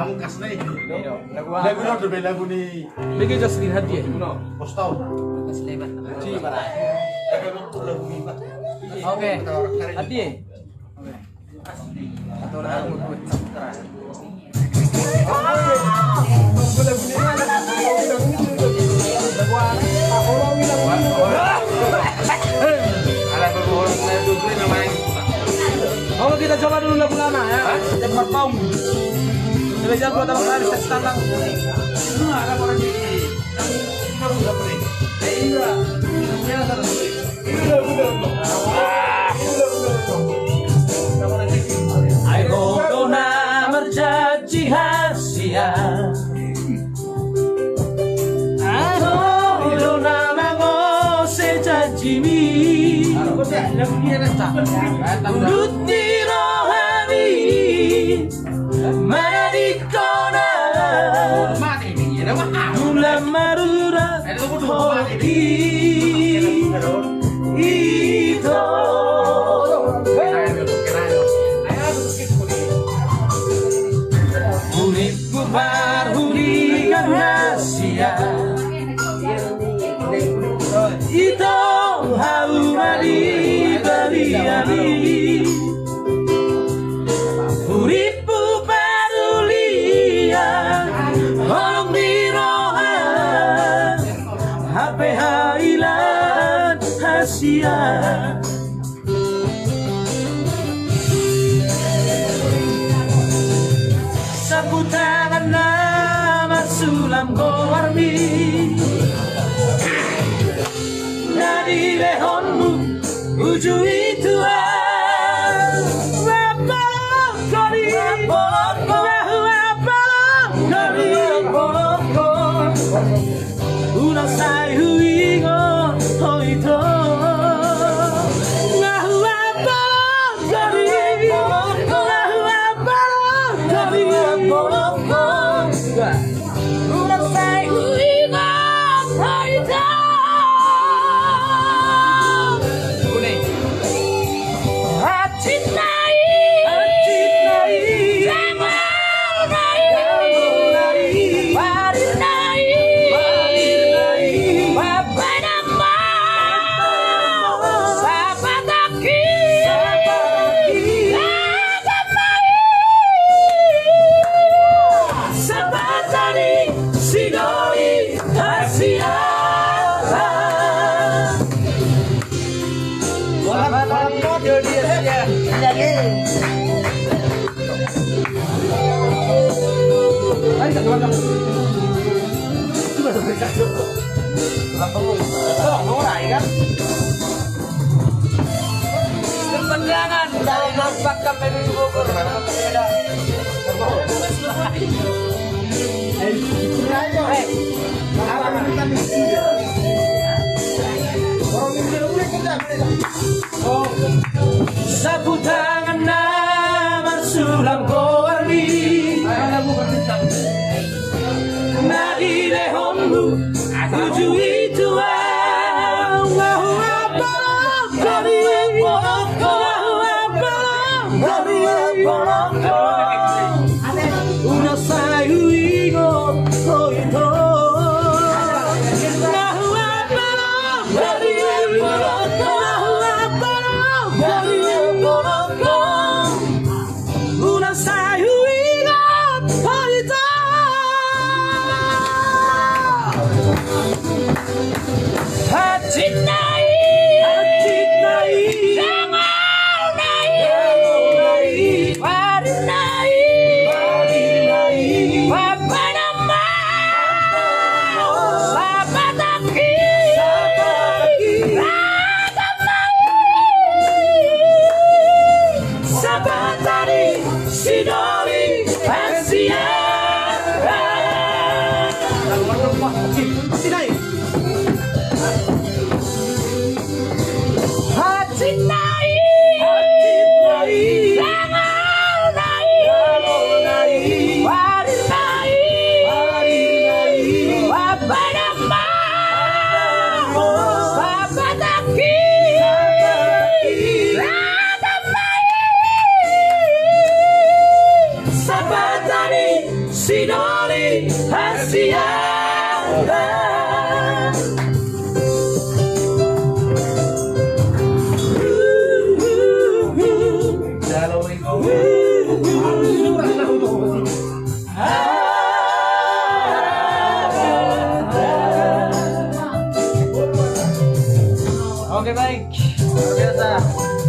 pamungkas nih. Lagu no tuh lagu nih. Bagi just lihat dia. Postau. Oke. Hadi. Oh, kita coba dulu lagu lama ya. Cepat paung. Belajar buat abang kali set standar. Ada orang ini. Kamu udah beri. Iya. Ayo dona merjanji hasia. Ayo dona mengose janjimi. Urut di rohani Madikona Mula marura Hoki Ito Uripku barhurikan rahasia Ito haumani beriani Uripu parulia Holong diroha HP hailan hasia Sapu tangan nama sulam gowarmi Dari lehonmu Uju itu Una sai huingo hoito Kemenangan dari nampak kami di Bogor. Sapu tangan nama sulam gowarni Nadi lehonmu Tuju itu Una sai huigo hoito Una sai huigo hoito Hacinai Sinoli Asiara. Oke baik, luar biasa.